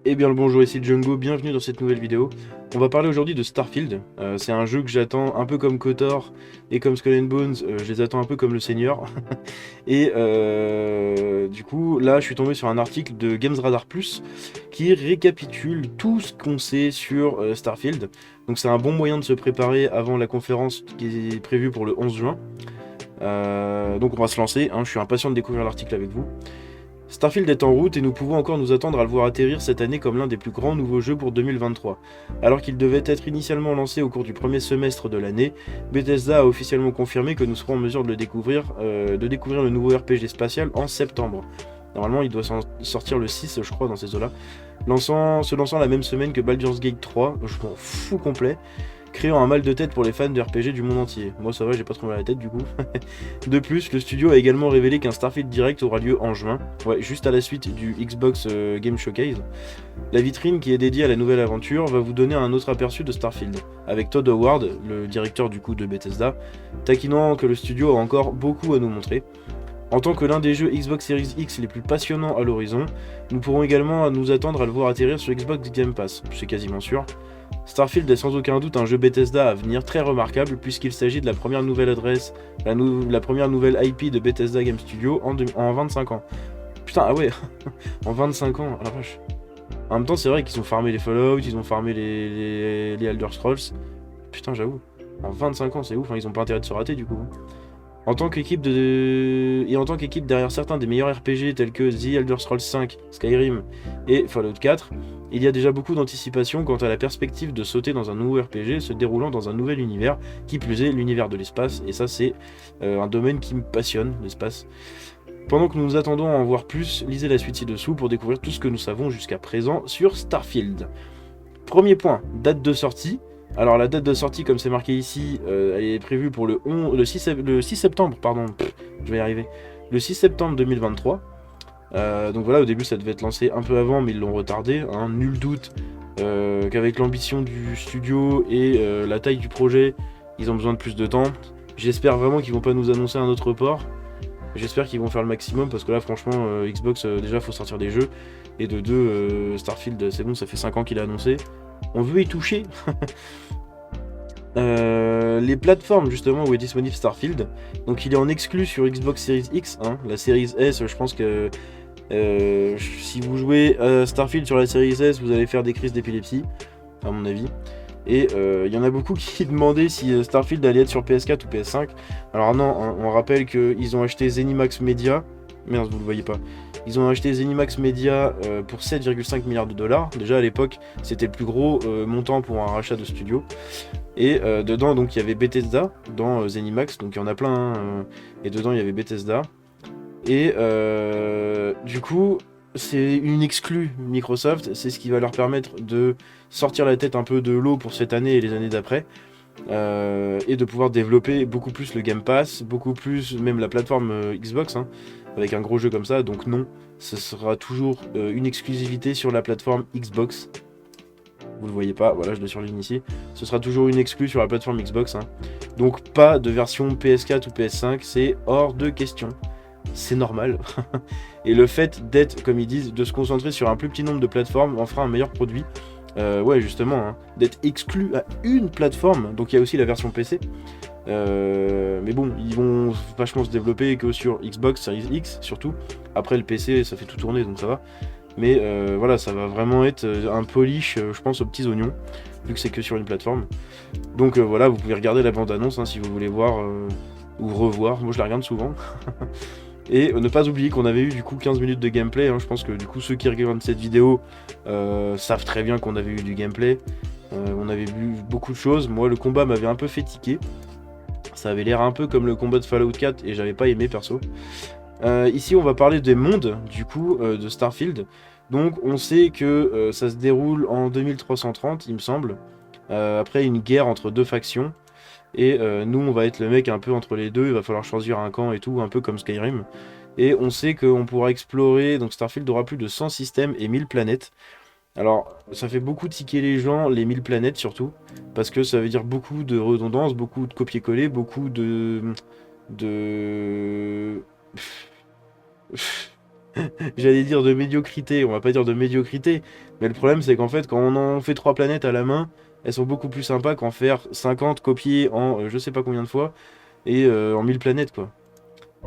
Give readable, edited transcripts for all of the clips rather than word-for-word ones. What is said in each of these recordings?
Eh bien le bonjour, ici Django, bienvenue dans cette nouvelle vidéo. On va parler aujourd'hui de Starfield. C'est un jeu que j'attends un peu comme KOTOR et comme Skull and Bones, je les attends un peu comme le Seigneur. Et du coup, là je suis tombé sur un article de Games Radar Plus qui récapitule tout ce qu'on sait sur Starfield. Donc c'est un bon moyen de se préparer avant la conférence qui est prévue pour le 11 juin. Donc on va se lancer, hein, je suis impatient de découvrir l'article avec vous. Starfield est en route et nous pouvons encore nous attendre à le voir atterrir cette année comme l'un des plus grands nouveaux jeux pour 2023. Alors qu'il devait être initialement lancé au cours du premier semestre de l'année, Bethesda a officiellement confirmé que nous serons en mesure de découvrir le nouveau RPG spatial en septembre. Normalement, il doit sortir le 6, je crois, dans ces eaux-là. Se lançant la même semaine que Baldur's Gate 3, je m'en fous complet, créant un mal de tête pour les fans de RPG du monde entier. Moi ça va, j'ai pas trop mal à la tête du coup. De plus, le studio a également révélé qu'un Starfield Direct aura lieu en juin, ouais, juste à la suite du Xbox Game Showcase. La vitrine qui est dédiée à la nouvelle aventure va vous donner un autre aperçu de Starfield, avec Todd Howard, le directeur du coup de Bethesda, taquinant que le studio a encore beaucoup à nous montrer. En tant que l'un des jeux Xbox Series X les plus passionnants à l'horizon, nous pourrons également nous attendre à le voir atterrir sur Xbox Game Pass, c'est quasiment sûr. Starfield est sans aucun doute un jeu Bethesda à venir très remarquable puisqu'il s'agit de la première nouvelle adresse, la première nouvelle IP de Bethesda Game Studio en 25 ans. Putain, ah ouais, en 25 ans, ah la vache. En même temps, c'est vrai qu'ils ont farmé les Fallout, ils ont farmé les Elder Scrolls. Putain, j'avoue. En 25 ans, c'est ouf, hein, ils ont pas intérêt de se rater du coup. En tant qu'équipe derrière certains des meilleurs RPG tels que The Elder Scrolls V, Skyrim et Fallout 4, il y a déjà beaucoup d'anticipation quant à la perspective de sauter dans un nouveau RPG se déroulant dans un nouvel univers, qui plus est l'univers de l'espace, et ça c'est un domaine qui me passionne, l'espace. Pendant que nous nous attendons à en voir plus, lisez la suite ci-dessous pour découvrir tout ce que nous savons jusqu'à présent sur Starfield. Premier point, date de sortie. Alors la date de sortie, comme c'est marqué ici, elle est prévue pour le 6 septembre, pardon, je vais y arriver, le 6 septembre 2023. Donc voilà, au début ça devait être lancé un peu avant, mais ils l'ont retardé, hein. Nul doute qu'avec l'ambition du studio et la taille du projet, ils ont besoin de plus de temps. J'espère vraiment qu'ils vont pas nous annoncer un autre report. J'espère qu'ils vont faire le maximum parce que là franchement Xbox déjà faut sortir des jeux et de deux Starfield c'est bon, ça fait 5 ans qu'il a annoncé. On veut y toucher. Les plateformes justement où est disponible Starfield. Donc il est en exclu sur Xbox Series X, hein. La Series S, je pense que si vous jouez Starfield sur la Series S, vous allez faire des crises d'épilepsie, à mon avis. Et il y en a beaucoup qui demandaient si Starfield allait être sur PS4 ou PS5. Alors non, on rappelle qu'ils ont acheté ZeniMax Media. Merde, vous le voyez pas. Ils ont acheté ZeniMax Media pour 7,5 milliards de dollars. Déjà à l'époque, c'était le plus gros montant pour un rachat de studio. Et dedans, donc il y avait Bethesda dans ZeniMax, donc il y en a plein. Hein, et dedans, il y avait Bethesda. Et du coup, c'est une exclue Microsoft. C'est ce qui va leur permettre de sortir la tête un peu de l'eau pour cette année et les années d'après. Et de pouvoir développer beaucoup plus le Game Pass, beaucoup plus même la plateforme Xbox, hein, avec un gros jeu comme ça. Donc non, ce sera toujours une exclusivité sur la plateforme Xbox. Vous le voyez pas, voilà, je le surligne ici. Ce sera toujours une exclue sur la plateforme Xbox, hein. Donc pas de version PS4 ou PS5, c'est hors de question. C'est normal. Et le fait d'être, comme ils disent, de se concentrer sur un plus petit nombre de plateformes en fera un meilleur produit. Ouais, justement, hein, d'être exclu à une plateforme. Donc il y a aussi la version PC. Mais bon, ils vont vachement se développer que sur Xbox Series X surtout. Après le PC, ça fait tout tourner, donc ça va. Mais voilà, ça va vraiment être un polish, je pense, aux petits oignons, vu que c'est que sur une plateforme. Donc voilà, vous pouvez regarder la bande-annonce hein, si vous voulez voir ou revoir. Moi, je la regarde souvent. Et ne pas oublier qu'on avait eu du coup 15 minutes de gameplay, hein. Je pense que du coup ceux qui regardent cette vidéo savent très bien qu'on avait eu du gameplay. On avait vu beaucoup de choses. Moi le combat m'avait un peu fait tiquer. Ça avait l'air un peu comme le combat de Fallout 4 et j'avais pas aimé perso. Ici on va parler des mondes du coup de Starfield. Donc on sait que ça se déroule en 2330 il me semble. Après une guerre entre deux factions. Et nous, on va être le mec un peu entre les deux. Il va falloir choisir un camp et tout, un peu comme Skyrim. Et on sait qu'on pourra explorer. Donc Starfield aura plus de 100 systèmes et 1000 planètes. Alors, ça fait beaucoup tiquer les gens, les 1000 planètes surtout. Parce que ça veut dire beaucoup de redondance, beaucoup de copier-coller, beaucoup de. J'allais dire de médiocrité, on va pas dire de médiocrité, mais le problème c'est qu'en fait quand on en fait 3 planètes à la main, elles sont beaucoup plus sympas qu'en faire 50 copiées en je sais pas combien de fois et en 1000 planètes quoi.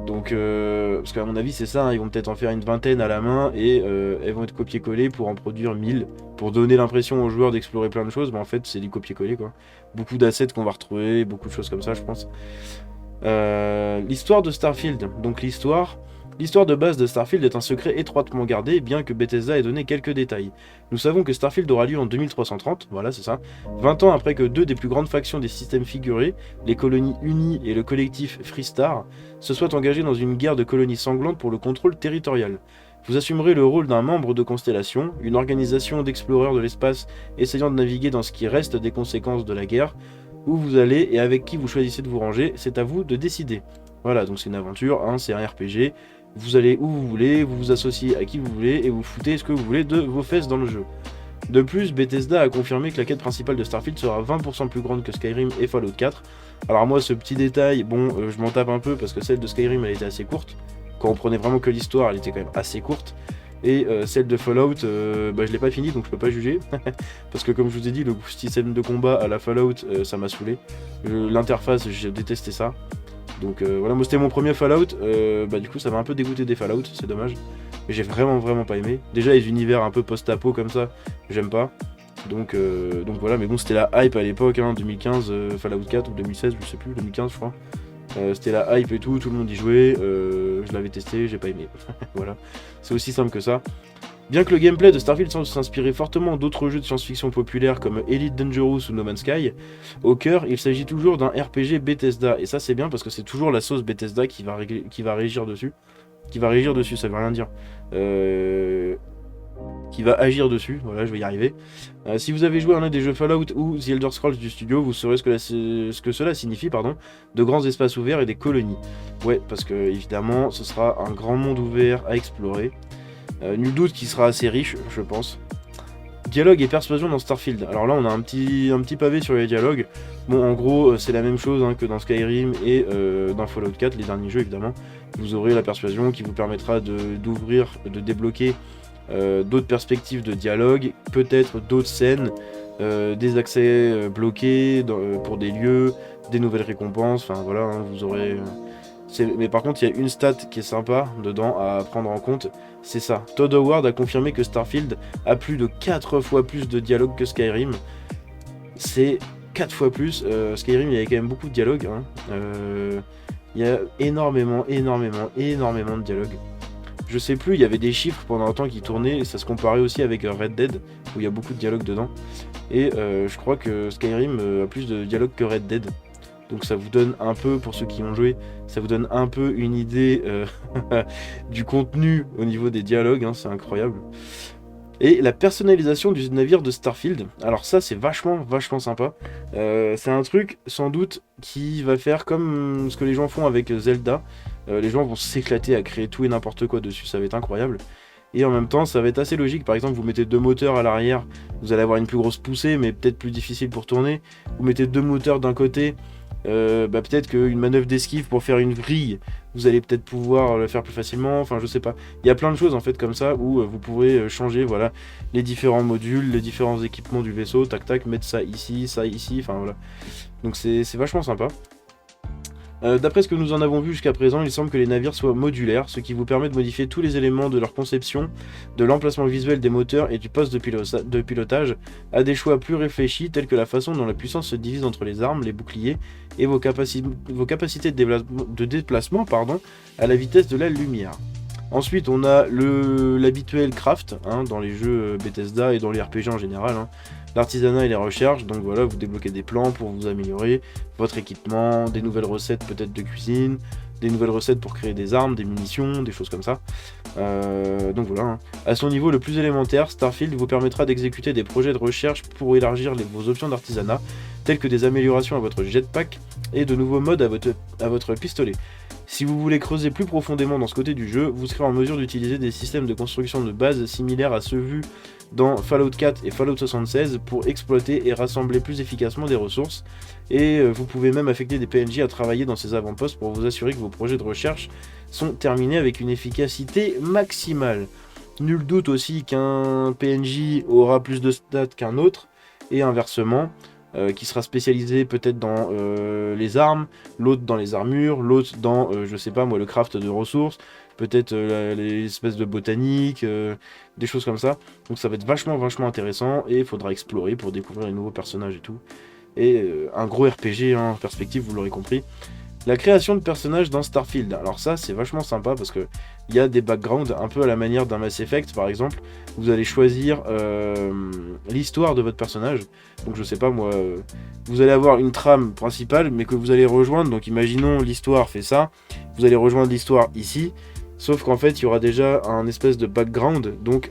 Donc parce qu'à mon avis c'est ça, hein, ils vont peut-être en faire une vingtaine à la main et elles vont être copiées-collées pour en produire 1000, pour donner l'impression aux joueurs d'explorer plein de choses, mais en fait c'est du copier-coller quoi. Beaucoup d'assets qu'on va retrouver, beaucoup de choses comme ça je pense. L'histoire de Starfield, donc l'histoire de base de Starfield est un secret étroitement gardé, bien que Bethesda ait donné quelques détails. Nous savons que Starfield aura lieu en 2330, voilà c'est ça, 20 ans après que deux des plus grandes factions des systèmes figurés, les colonies unies et le collectif Freestar, se soient engagés dans une guerre de colonies sanglantes pour le contrôle territorial. Vous assumerez le rôle d'un membre de Constellation, une organisation d'exploreurs de l'espace essayant de naviguer dans ce qui reste des conséquences de la guerre. Où vous allez et avec qui vous choisissez de vous ranger, c'est à vous de décider. Voilà, donc c'est une aventure, hein, c'est un RPG. Vous allez où vous voulez, vous vous associez à qui vous voulez et vous foutez ce que vous voulez de vos fesses dans le jeu. De plus, Bethesda a confirmé que la quête principale de Starfield sera 20% plus grande que Skyrim et Fallout 4. Alors moi, ce petit détail, bon, je m'en tape un peu parce que celle de Skyrim, elle était assez courte. Quand on prenait vraiment que l'histoire, elle était quand même assez courte. Et celle de Fallout, je l'ai pas fini donc je peux pas juger. Parce que comme je vous ai dit, le système de combat à la Fallout, ça m'a saoulé. L'interface, j'ai détesté ça. Donc voilà, moi c'était mon premier Fallout. Du coup, ça m'a un peu dégoûté des Fallout, c'est dommage. Mais j'ai vraiment pas aimé. Déjà, les univers un peu post-apo comme ça, j'aime pas. Donc voilà, mais bon, c'était la hype à l'époque, hein, 2015, Fallout 4 ou 2016, je sais plus, 2015 je crois. C'était la hype et tout le monde y jouait, je l'avais testé, j'ai pas aimé. Voilà, c'est aussi simple que ça. Bien que le gameplay de Starfield semble s'inspirer fortement d'autres jeux de science-fiction populaires comme Elite Dangerous ou No Man's Sky, au cœur, il s'agit toujours d'un RPG Bethesda. Et ça c'est bien parce que c'est toujours la sauce Bethesda qui va régir dessus. Qui va régir dessus, ça veut rien dire. Qui va agir dessus, voilà, je vais y arriver. Si vous avez joué à un des jeux Fallout ou The Elder Scrolls du studio, vous saurez ce que cela signifie, pardon, de grands espaces ouverts et des colonies. Ouais, parce que évidemment, ce sera un grand monde ouvert à explorer. Nul doute qu'il sera assez riche, je pense. Dialogue et persuasion dans Starfield. Alors là, on a un petit pavé sur les dialogues. Bon, en gros, c'est la même chose hein, que dans Skyrim et dans Fallout 4, les derniers jeux évidemment. Vous aurez la persuasion qui vous permettra d'ouvrir, de débloquer d'autres perspectives de dialogue, peut-être d'autres scènes, des accès bloqués pour des lieux, des nouvelles récompenses, enfin voilà, hein, vous aurez... Mais par contre, il y a une stat qui est sympa dedans à prendre en compte, c'est ça. Todd Howard a confirmé que Starfield a plus de 4 fois plus de dialogue que Skyrim. C'est 4 fois plus. Skyrim, il y avait quand même beaucoup de dialogue. Hein. Il y a énormément de dialogue. Je sais plus, il y avait des chiffres pendant un temps qui tournaient, et ça se comparait aussi avec Red Dead, où il y a beaucoup de dialogue dedans. Et je crois que Skyrim a plus de dialogue que Red Dead. Donc ça vous donne un peu, pour ceux qui ont joué, ça vous donne un peu une idée du contenu au niveau des dialogues, hein, c'est incroyable. Et la personnalisation du navire de Starfield, alors ça c'est vachement sympa. C'est un truc sans doute qui va faire comme ce que les gens font avec Zelda. Les gens vont s'éclater à créer tout et n'importe quoi dessus, ça va être incroyable. Et en même temps ça va être assez logique, par exemple vous mettez 2 moteurs à l'arrière, vous allez avoir une plus grosse poussée mais peut-être plus difficile pour tourner. Vous mettez 2 moteurs d'un côté, peut-être qu'une manœuvre d'esquive pour faire une vrille, vous allez peut-être pouvoir le faire plus facilement, enfin je sais pas. Il y a plein de choses en fait comme ça où vous pourrez changer voilà, les différents modules, les différents équipements du vaisseau, tac tac, mettre ça ici, enfin voilà. Donc c'est vachement sympa. D'après ce que nous en avons vu jusqu'à présent, il semble que les navires soient modulaires, ce qui vous permet de modifier tous les éléments de leur conception, de l'emplacement visuel des moteurs et du poste de pilotage, à des choix plus réfléchis tels que la façon dont la puissance se divise entre les armes, les boucliers et vos capacités de déplacement à la vitesse de la lumière. Ensuite, on a l'habituel craft hein, dans les jeux Bethesda et dans les RPG en général. Hein. L'artisanat et les recherches, donc voilà, vous débloquez des plans pour vous améliorer, votre équipement, des nouvelles recettes peut-être de cuisine, des nouvelles recettes pour créer des armes, des munitions, des choses comme ça. Donc voilà. Hein. À son niveau le plus élémentaire, Starfield vous permettra d'exécuter des projets de recherche pour élargir vos options d'artisanat, telles que des améliorations à votre jetpack et de nouveaux modes à votre pistolet. Si vous voulez creuser plus profondément dans ce côté du jeu, vous serez en mesure d'utiliser des systèmes de construction de base similaires à ceux vus dans Fallout 4 et Fallout 76 pour exploiter et rassembler plus efficacement des ressources. Et vous pouvez même affecter des PNJ à travailler dans ces avant-postes pour vous assurer que vos projets de recherche sont terminés avec une efficacité maximale. Nul doute aussi qu'un PNJ aura plus de stats qu'un autre, et inversement, qui sera spécialisé peut-être dans les armes, l'autre dans les armures, l'autre dans, je sais pas moi, le craft de ressources, peut-être les espèces de botanique, des choses comme ça. Donc ça va être vachement intéressant, et il faudra explorer pour découvrir les nouveaux personnages et tout. Et un gros RPG, en perspective, vous l'aurez compris. La création de personnages dans Starfield. Alors ça, c'est vachement sympa parce que il y a des backgrounds un peu à la manière d'un Mass Effect, par exemple. Vous allez choisir l'histoire de votre personnage. Donc je sais pas moi, vous allez avoir une trame principale, mais que vous allez rejoindre. Donc imaginons l'histoire fait ça. Vous allez rejoindre l'histoire ici. Sauf qu'en fait, il y aura déjà un espèce de background. Donc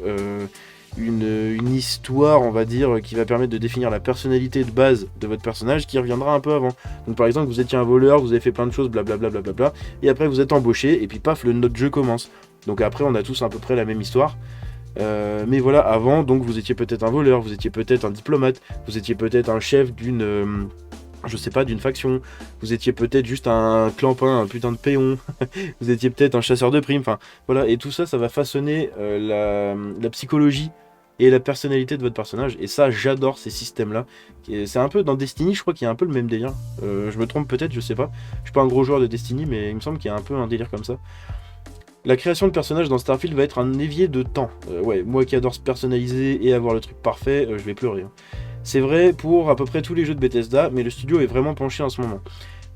une histoire, on va dire, qui va permettre de définir la personnalité de base de votre personnage qui reviendra un peu avant. Donc par exemple, vous étiez un voleur, vous avez fait plein de choses, blablabla, blablabla, et après vous êtes embauché, et puis paf, notre jeu commence. Donc après, on a tous à peu près la même histoire. Mais voilà, avant, donc vous étiez peut-être un voleur, vous étiez peut-être un diplomate, vous étiez peut-être un chef d'une... je sais pas, d'une faction, vous étiez peut-être juste un clampin, un putain de péon, vous étiez peut-être un chasseur de primes, enfin voilà, et tout ça, ça va façonner la psychologie et la personnalité de votre personnage, et ça j'adore ces systèmes là. C'est un peu dans Destiny, je crois qu'il y a un peu le même délire, je me trompe peut-être, je sais pas, je suis pas un gros joueur de Destiny, mais il me semble qu'il y a un peu un délire comme ça. La création de personnages dans Starfield va être un évier de temps. Ouais, moi qui adore se personnaliser et avoir le truc parfait, je vais pleurer. C'est vrai pour à peu près tous les jeux de Bethesda, mais le studio est vraiment penché en ce moment.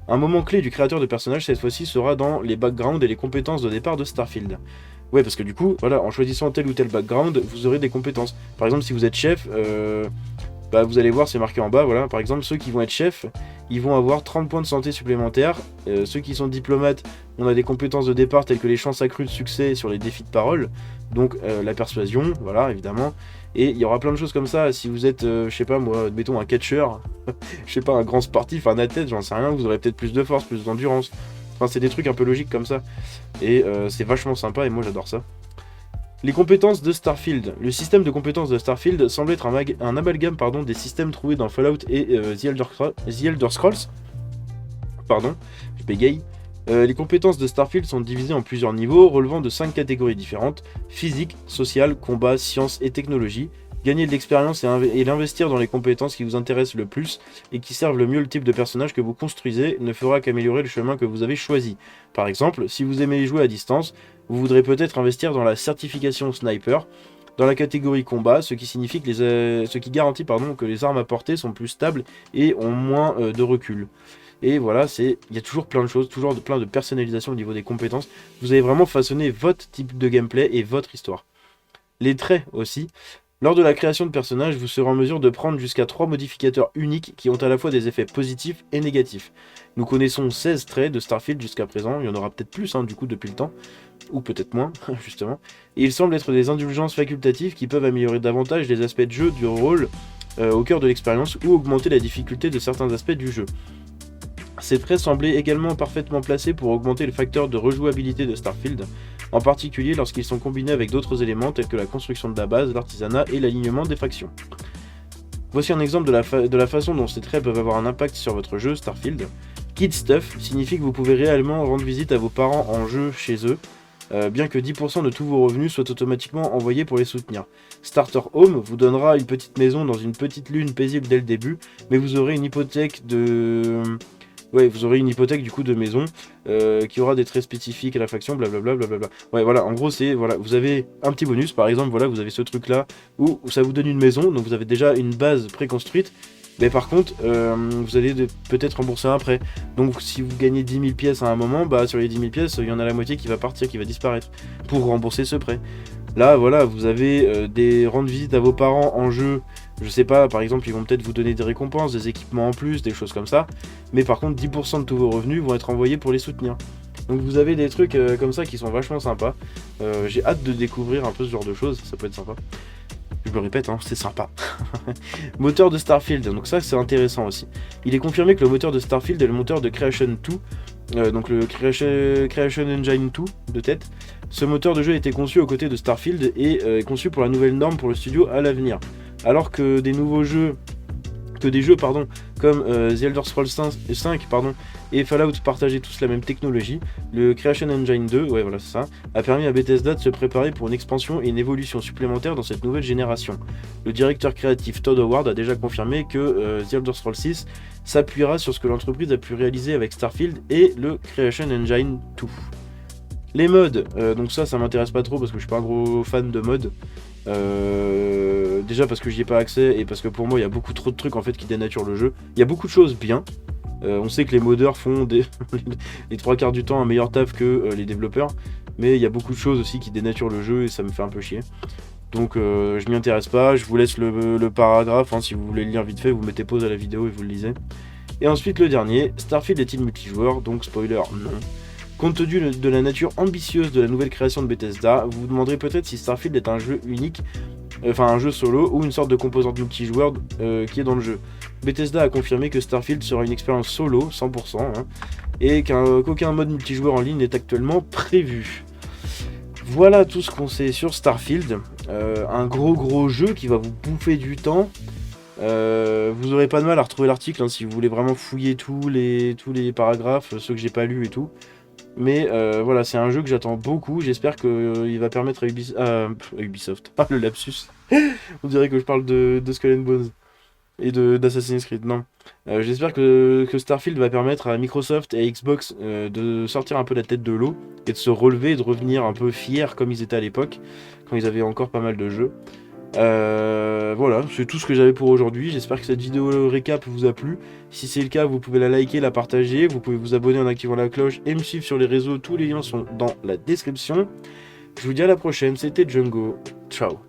Un moment clé du créateur de personnages cette fois-ci sera dans les backgrounds et les compétences de départ de Starfield. Ouais, parce que du coup, voilà, en choisissant tel ou tel background, vous aurez des compétences. Par exemple, si vous êtes chef, vous allez voir, c'est marqué en bas, voilà, par exemple, ceux qui vont être chefs, ils vont avoir 30 points de santé supplémentaires. Ceux qui sont diplomates, on a des compétences de départ telles que les chances accrues de succès sur les défis de parole, donc la persuasion, voilà, évidemment. Et il y aura plein de choses comme ça. Si vous êtes, je sais pas moi, mettons un catcheur, je sais pas, un grand sportif, un athlète, j'en sais rien, vous aurez peut-être plus de force, plus d'endurance. Enfin, c'est des trucs un peu logiques comme ça. Et c'est vachement sympa et moi j'adore ça. Les compétences de Starfield. Le système de compétences de Starfield semble être un amalgame des systèmes trouvés dans Fallout et The Elder Scrolls. Pardon, je bégaye. Les compétences de Starfield sont divisées en plusieurs niveaux, relevant de 5 catégories différentes: physique, social, combat, science et technologie. Gagner de l'expérience et l'investir dans les compétences qui vous intéressent le plus et qui servent le mieux le type de personnage que vous construisez ne fera qu'améliorer le chemin que vous avez choisi. Par exemple, si vous aimez jouer à distance, vous voudrez peut-être investir dans la certification sniper, dans la catégorie combat, ce qui signifie que ce qui garantit que les armes à portée sont plus stables et ont moins de recul. Et voilà, il y a toujours plein de choses, toujours plein de personnalisation au niveau des compétences. Vous avez vraiment façonné votre type de gameplay et votre histoire. Les traits aussi. Lors de la création de personnages, vous serez en mesure de prendre jusqu'à 3 modificateurs uniques qui ont à la fois des effets positifs et négatifs. Nous connaissons 16 traits de Starfield jusqu'à présent, il y en aura peut-être plus du coup depuis le temps, ou peut-être moins, justement. Et il semble être des indulgences facultatives qui peuvent améliorer davantage les aspects de jeu du rôle au cœur de l'expérience ou augmenter la difficulté de certains aspects du jeu. Ces traits semblaient également parfaitement placés pour augmenter le facteur de rejouabilité de Starfield, en particulier lorsqu'ils sont combinés avec d'autres éléments tels que la construction de la base, l'artisanat et l'alignement des factions. Voici un exemple de la façon dont ces traits peuvent avoir un impact sur votre jeu Starfield. Kid Stuff signifie que vous pouvez réellement rendre visite à vos parents en jeu chez eux, bien que 10% de tous vos revenus soient automatiquement envoyés pour les soutenir. Starter Home vous donnera une petite maison dans une petite lune paisible dès le début, mais vous aurez une hypothèque du coup de maison qui aura des traits spécifiques à la faction, blablabla. Ouais, voilà, en gros, vous avez un petit bonus, par exemple, voilà, vous avez ce truc-là où ça vous donne une maison, donc vous avez déjà une base préconstruite, mais par contre, vous allez peut-être rembourser un prêt. Donc, si vous gagnez 10 000 pièces à un moment, sur les 10 000 pièces, il y en a la moitié qui va partir, qui va disparaître, pour rembourser ce prêt. Là, voilà, vous avez des rendre visite à vos parents en jeu. Je sais pas, par exemple, ils vont peut-être vous donner des récompenses, des équipements en plus, des choses comme ça. Mais par contre, 10% de tous vos revenus vont être envoyés pour les soutenir. Donc vous avez des trucs comme ça qui sont vachement sympas. J'ai hâte de découvrir un peu ce genre de choses, ça peut être sympa. Je me répète, c'est sympa. Moteur de Starfield, donc ça c'est intéressant aussi. Il est confirmé que le moteur de Starfield est le moteur de Creation 2, donc le Creation Engine 2 de tête, Ce moteur de jeu a été conçu aux côtés de Starfield et est conçu pour la nouvelle norme pour le studio à l'avenir. Alors que des jeux comme The Elder Scrolls 5 et Fallout partageaient tous la même technologie, le Creation Engine 2, ouais voilà c'est ça, a permis à Bethesda de se préparer pour une expansion et une évolution supplémentaire dans cette nouvelle génération. Le directeur créatif Todd Howard a déjà confirmé que The Elder Scrolls 6 s'appuiera sur ce que l'entreprise a pu réaliser avec Starfield et le Creation Engine 2. Les mods, donc ça m'intéresse pas trop parce que je suis pas un gros fan de mods. Déjà parce que j'y ai pas accès et parce que pour moi il y a beaucoup trop de trucs en fait qui dénaturent le jeu. Il y a beaucoup de choses bien. On sait que les modeurs font les 3 quarts du temps un meilleur taf que les développeurs, mais il y a beaucoup de choses aussi qui dénaturent le jeu et ça me fait un peu chier. Donc je m'y intéresse pas, je vous laisse le paragraphe, hein, si vous voulez le lire vite fait, vous mettez pause à la vidéo et vous le lisez. Et ensuite le dernier, Starfield est-il multijoueur? Donc spoiler, non. Compte tenu de la nature ambitieuse de la nouvelle création de Bethesda, vous vous demanderez peut-être si Starfield est un jeu unique, un jeu solo ou une sorte de composante multijoueur qui est dans le jeu. Bethesda a confirmé que Starfield sera une expérience solo, 100%, hein, et qu'aucun mode multijoueur en ligne n'est actuellement prévu. Voilà tout ce qu'on sait sur Starfield, un gros jeu qui va vous bouffer du temps. Vous aurez pas de mal à retrouver l'article hein, si vous voulez vraiment fouiller tous les paragraphes, ceux que j'ai pas lus et tout. Mais voilà, c'est un jeu que j'attends beaucoup. J'espère qu'il va permettre à Ubisoft. Ah, le lapsus. On dirait que je parle de Skull and Bones et d'Assassin's Creed. Non. J'espère que Starfield va permettre à Microsoft et à Xbox de sortir un peu la tête de l'eau et de se relever et de revenir un peu fiers comme ils étaient à l'époque, quand ils avaient encore pas mal de jeux. Voilà, c'est tout ce que j'avais pour aujourd'hui. J'espère que cette vidéo récap vous a plu. Si c'est le cas, vous pouvez la liker, la partager. Vous pouvez vous abonner en activant la cloche et me suivre sur les réseaux. Tous les liens sont dans la description. Je vous dis à la prochaine. C'était Django. Ciao.